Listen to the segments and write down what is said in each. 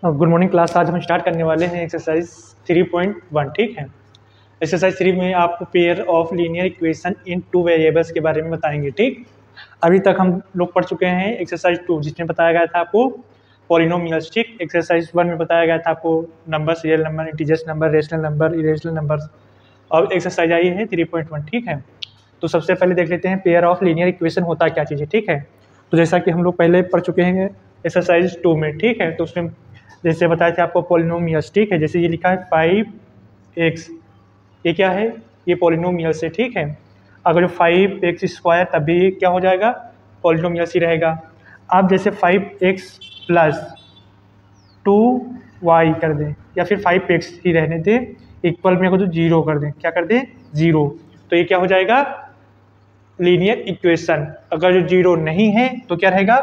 Good morning class. आज हम start करने वाले हैं एक्सरसाइज 3.1। ठीक है, एक्सरसाइज 3 में आपको pair of linear equation in two variables के बारे में बताएंगे। ठीक, अभी तक हम लोग पढ़ चुके हैं एक्सरसाइज 2 जिसमें बताया गया था आपको पॉलिनोमियल्स। ठीक, एक्सरसाइज 1 में बताया गया था आपको numbers, real number, integers number, rational number, irrational number. और एक्सरसाइज आई है 3.1। ठीक है, तो सबसे पहले देख लेते हैं पेयर ऑफ लीनियर इक्वेशन होता क्या चीज़ है। ठीक है, तो जैसा कि हम लोग पहले पढ़ चुके हैं एक्सरसाइज 2 में। ठीक है, तो उसमें जैसे बताया था आपको पॉलिनोमियल्स। ठीक है, जैसे ये लिखा है 5x, ये क्या है, ये पॉलिनोमियल्स है। ठीक है, अगर 5x स्क्वायर तभी ये क्या हो जाएगा, पॉलिनोमियल्स ही रहेगा। आप जैसे 5x प्लस 2y कर दें या फिर 5x ही रहने दें, इक्वल में को तो 0 कर दें, क्या कर दें 0, तो ये क्या हो जाएगा लीनियर इक्वेशन। अगर जो 0 नहीं है तो क्या रहेगा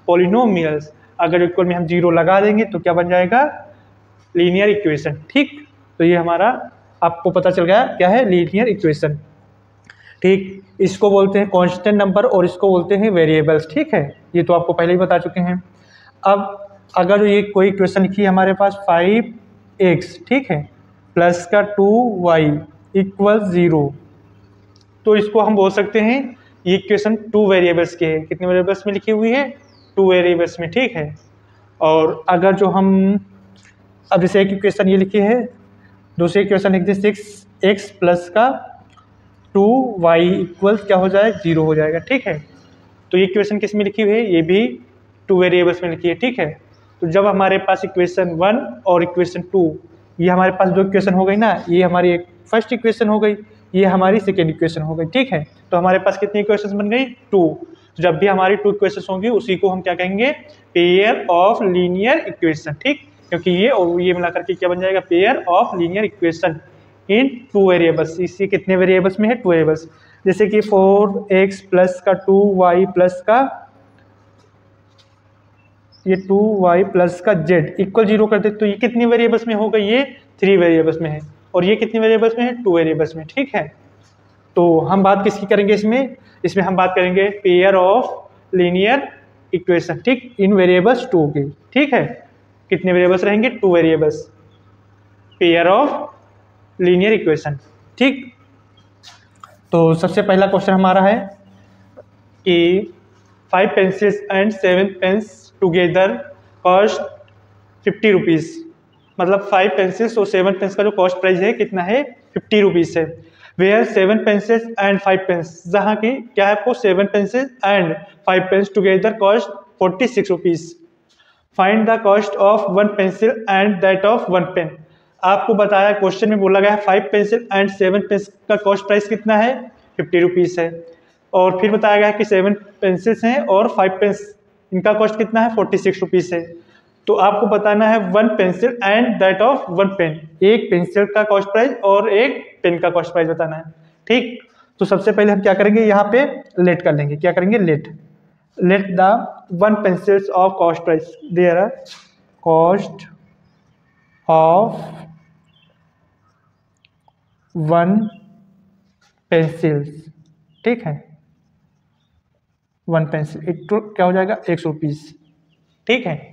पॉलिनोमियल्स। अगर इक्वल में हम 0 लगा देंगे तो क्या बन जाएगा लीनियर इक्वेशन। ठीक, तो ये हमारा आपको पता चल गया क्या है लीनियर इक्वेशन। ठीक, इसको बोलते हैं कांस्टेंट नंबर और इसको बोलते हैं वेरिएबल्स। ठीक है, ये तो आपको पहले ही बता चुके हैं। अब अगर ये कोई इक्वेशन लिखी है हमारे पास 5x, ठीक है, प्लस का 2y इक्वल 0, तो इसको हम बोल सकते हैं ये इक्वेशन 2 वेरिएबल्स के है। कितने वेरिएबल्स में लिखी हुई है, 2 वेरिएबल्स में। ठीक है, और अगर जो हम अब जैसे एक इक्वेशन ये लिखी है, दूसरी इक्वेशन लिख दें 6x प्लस का 2y इक्वल क्या हो जाए 0 हो जाएगा। ठीक है, तो ये इक्वेशन किस में लिखी हुई है, ये भी 2 वेरिएबल्स में लिखी है। ठीक है, तो जब हमारे पास इक्वेशन 1 और इक्वेशन 2, ये हमारे पास दो इक्वेशन हो गई ना, ये हमारी एक फर्स्ट इक्वेशन हो गई, ये हमारी सेकेंड इक्वेशन हो गई। ठीक है, तो हमारे पास कितनी इक्वेशन बन गई 2। जब भी हमारी 2 इक्वेशन होंगी उसी को हम क्या कहेंगे पेयर ऑफ लीनियर इक्वेशन। ठीक, क्योंकि ये और ये मिला करके क्या बन जाएगा pair of linear equation in 2 variables. इसी कितने वेरिएबल्स में है 2 वेरिएबल्स, जैसे कि 4x प्लस का 2y प्लस का ये 2y प्लस का z इक्वल 0 कर दे, तो ये कितनी वेरिएबल्स में हो गई, ये 3 वेरिएबल्स में है। और ये कितनी वेरिएबल्स में है 2 वेरिएबल्स में। ठीक है, तो हम बात किसकी करेंगे इसमें हम बात करेंगे पेयर ऑफ लीनियर इक्वेशन। ठीक, इन वेरिएबल्स 2 की। ठीक है, कितने वेरिएबल्स रहेंगे 2 variables, pair of linear equation. ठीक, तो सबसे पहला क्वेश्चन हमारा है कि 5 pencils and 7 pens together cost 50 rupees. मतलब 5 पेंसिल्स और 7 पेन्स का जो कॉस्ट प्राइस है कितना है 50 रुपीज़ है। वेयर 7 पेंसिल्स एंड 5 पेन्स, जहाँ की क्या है आपको 7 pencils and 5 pens together cost 46 rupees. Find the cost of 1 pencil and that of 1 pen. आपको बताया क्वेश्चन में बोला गया है 5 पेंसिल एंड 7 पेन्स का कॉस्ट प्राइस कितना है 50 रुपीज़ है, और फिर बताया गया है कि 7 पेंसिल्स हैं और 5 पेन्स, इनका कॉस्ट कितना है 46 रुपीज़ है। तो आपको बताना है 1 pencil and that of 1 pen, एक पेंसिल का कॉस्ट प्राइस और एक पेन का कॉस्ट प्राइस बताना है। ठीक, तो सबसे पहले हम क्या करेंगे यहाँ पे लेट कर लेंगे, क्या करेंगे let the 1 pencils of cost price, there are cost of 1 pencils. ठीक है, 1 पेंसिल एक तो क्या हो जाएगा 100 रुपीज़। ठीक है,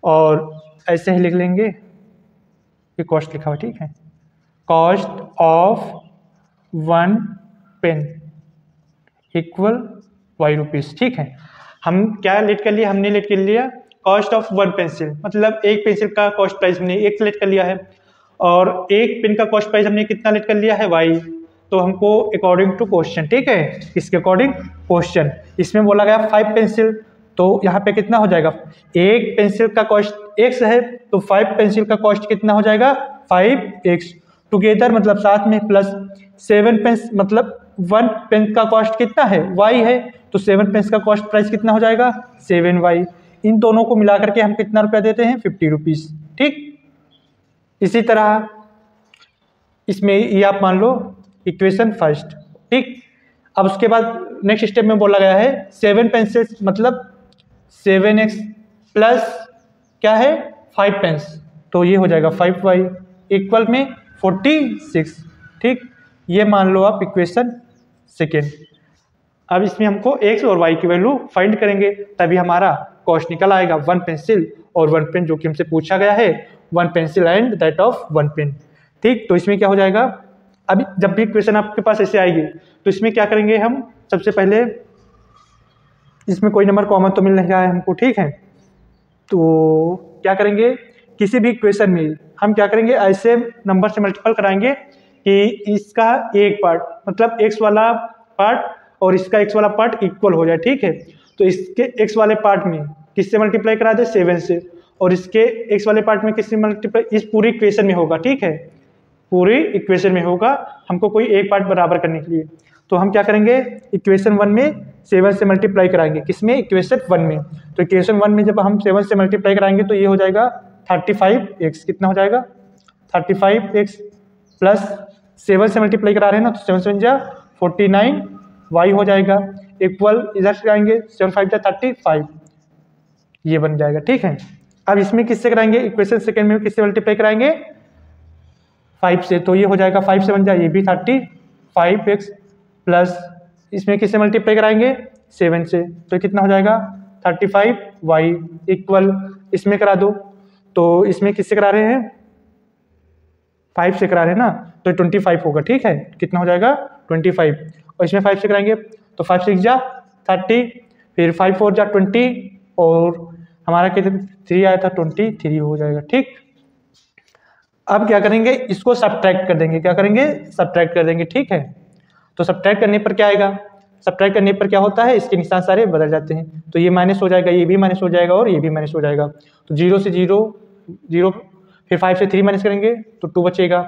और ऐसे ही लिख लेंगे, ये कॉस्ट लिखा हुआ। ठीक है, cost of 1 pen equal y rupees. ठीक है, हम क्या लेट कर लिया, हमने लेट कर लिया कॉस्ट ऑफ 1 पेंसिल, मतलब एक पेंसिल का कॉस्ट प्राइस हमने एक लेट कर लिया है, और एक पेन का कॉस्ट प्राइस हमने कितना लेट कर लिया है y। तो हमको अकॉर्डिंग टू क्वेश्चन, ठीक है, इसके अकॉर्डिंग क्वेश्चन, इसमें बोला गया 5 पेंसिल, तो यहाँ पे कितना हो जाएगा, एक पेंसिल का कॉस्ट x है तो 5 पेंसिल का कॉस्ट कितना हो जाएगा 5x टुगेदर, मतलब साथ में, प्लस 7 पेंस मतलब 1 पेन का कॉस्ट कितना है y है, तो 7 पेंस का कॉस्ट प्राइस कितना हो जाएगा 7y। इन दोनों को मिला करके हम कितना रुपया देते हैं 50 रुपीज़। ठीक, इसी तरह इसमें ये आप मान लो इक्वेशन फर्स्ट। ठीक, अब उसके बाद नेक्स्ट स्टेप में बोला गया है 7 पेंसिल्स मतलब 7x प्लस क्या है 5 पेंस, तो ये हो जाएगा 5y इक्वल में 46। ठीक, ये मान लो आप इक्वेशन सेकेंड। अब इसमें हमको x और y की वैल्यू फाइंड करेंगे, तभी हमारा कॉस्ट निकल आएगा 1 पेंसिल और 1 पेन जो कि हमसे पूछा गया है 1 pencil and that of 1 pen. ठीक, तो इसमें क्या हो जाएगा, अभी जब भी क्वेश्चन आपके पास ऐसे आएगी तो इसमें क्या करेंगे हम, सबसे पहले इसमें कोई नंबर कॉमन तो मिल नहीं रहा है हमको, ठीक है, तो क्या करेंगे किसी भी क्वेश्चन में हम क्या करेंगे ऐसे नंबर से मल्टीपल कराएंगे कि इसका एक पार्ट मतलब x वाला पार्ट और इसका x वाला पार्ट इक्वल हो जाए। ठीक है, तो इसके x वाले पार्ट में किससे मल्टीप्लाई करा दे 7 से, और इसके x वाले पार्ट में किससे मल्टीप्लाई, इस पूरी इक्वेशन में होगा। ठीक है, पूरी इक्वेशन में होगा, हमको कोई एक पार्ट बराबर करने के लिए, तो हम क्या करेंगे इक्वेशन 1 में 7 से मल्टीप्लाई कराएंगे, किसमें इक्वेशन 1 में, तो इक्वेशन 1 में जब हम 7 से मल्टीप्लाई कराएंगे तो ये हो जाएगा 35x, कितना हो जाएगा 35x प्लस 7 से मल्टीप्लाई करा रहे हैं ना, तो 7 7 जा 49y हो जाएगा, इक्वल इधर से आएंगे 7 5 जा 35, ये बन जाएगा। ठीक है, अब इसमें किससे कराएंगे, इक्वेशन सेकंड में किससे मल्टीप्लाई कराएंगे 5 से, तो ये हो जाएगा 5 से बन जाए ये भी 35x प्लस इसमें किससे मल्टीप्लाई कराएंगे 7 से, तो कितना हो जाएगा 35y इक्वल इसमें करा दो, तो इसमें किससे करा रहे हैं 5 से करा रहे हैं ना, तो 25 होगा। ठीक है, कितना हो जाएगा 25, और इसमें 5 से कराएंगे तो 5 6 जा 30, फिर 5 4 जा 20, और हमारा कितना 3 आया था 23 हो जाएगा। ठीक, अब क्या करेंगे इसको सब्ट्रैक्ट कर देंगे, क्या करेंगे सब्ट्रैक्ट कर देंगे। ठीक है, तो सब्ट्रैक्ट करने पर क्या आएगा, सब्ट्रैक्ट करने पर क्या होता है इसके निशान सारे बदल जाते हैं, तो ये माइनस हो जाएगा, ये भी माइनस हो जाएगा और ये भी माइनस हो जाएगा, तो 0 से 0 0, फिर 5 से 3 माइनस करेंगे तो 2 बचेगा,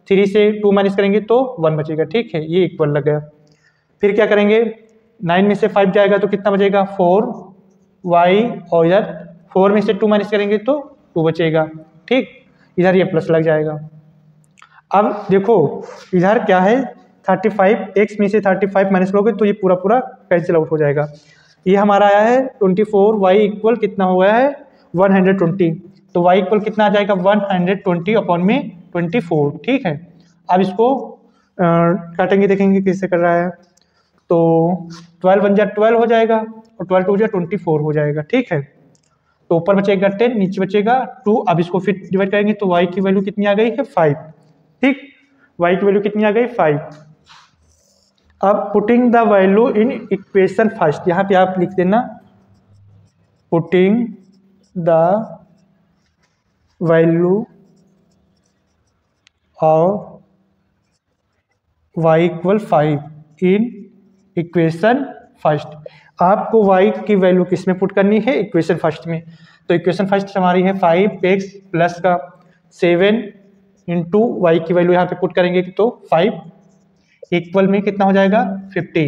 3 से 2 माइनस करेंगे तो 1 बचेगा। ठीक है, ये इक्वल लग गया, फिर क्या करेंगे 9 में से 5 जाएगा तो कितना बचेगा 4y, और इधर 4 में से 2 माइनस करेंगे तो 2 बचेगा। ठीक, इधर ये प्लस लग जाएगा। अब देखो इधर क्या है 35x में से 35 माइनस लोगे तो ये पूरा पूरा कैंसिल आउट हो जाएगा, ये हमारा आया है 24y इक्वल कितना हो गया है 120, तो y इक्वल कितना आ जाएगा 120 अपॉन में 24। ठीक है, अब इसको काटेंगे देखेंगे कैसे कर रहा है, तो 12 बन जा 12 हो जाएगा और 12 2 जा 24 हो जाएगा। ठीक है, तो ऊपर बचेगा 10 नीचे बचेगा 2, अब इसको फिर डिवाइड करेंगे तो y की वैल्यू कितनी आ गई है 5। ठीक, y की वैल्यू कितनी आ गई 5। अब putting the value in equation first, यहाँ पे आप लिख देना putting the value of y equal 5 in equation first. आपको y की वैल्यू किस में पुट करनी है इक्वेशन फर्स्ट में, तो इक्वेशन फर्स्ट हमारी है 5x प्लस का 7 इंटू वाई की वैल्यू यहाँ पे पुट करेंगे तो 5 इक्वल में कितना हो जाएगा 50,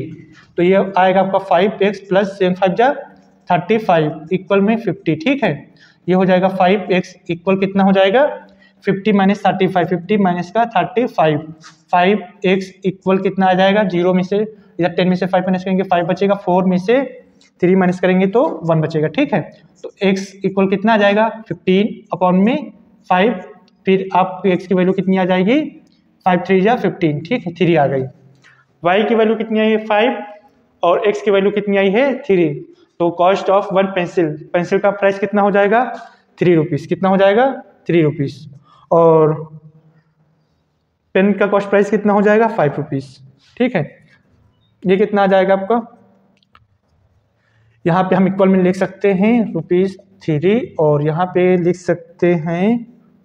तो ये आएगा आपका 5x प्लस 7 5 जा 35 इक्वल में 50। ठीक है, ये हो जाएगा 5x इक्वल कितना हो जाएगा 50 माइनस 35, 50 माइनस का 35, 5x इक्वल कितना आ जाएगा 0 में से इधर 10 में से 5 माइनस करेंगे 5 बचेगा, 4 में से 3 माइनस करेंगे तो 1 बचेगा। ठीक है, तो x इक्वल कितना आ जाएगा 15 अपॉन में 5, फिर आपकी x की वैल्यू कितनी आ जाएगी 5 3 जा 15। ठीक है, 3 आ गई, y की वैल्यू कितनी आई है 5 और x की वैल्यू कितनी आई है 3, तो कॉस्ट ऑफ 1 पेंसिल, पेंसिल का प्राइस कितना हो जाएगा 3 रुपीज़, कितना हो जाएगा 3 रुपीज़, और पेन का कॉस्ट प्राइस कितना हो जाएगा 5 रुपीज़। ठीक है, ये कितना आ जाएगा आपका, यहाँ पे हम इक्वल में लिख सकते हैं ₹3 और यहाँ पे लिख सकते हैं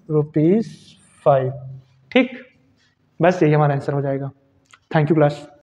₹5। ठीक, बस यही हमारा आंसर हो जाएगा। Thank you class.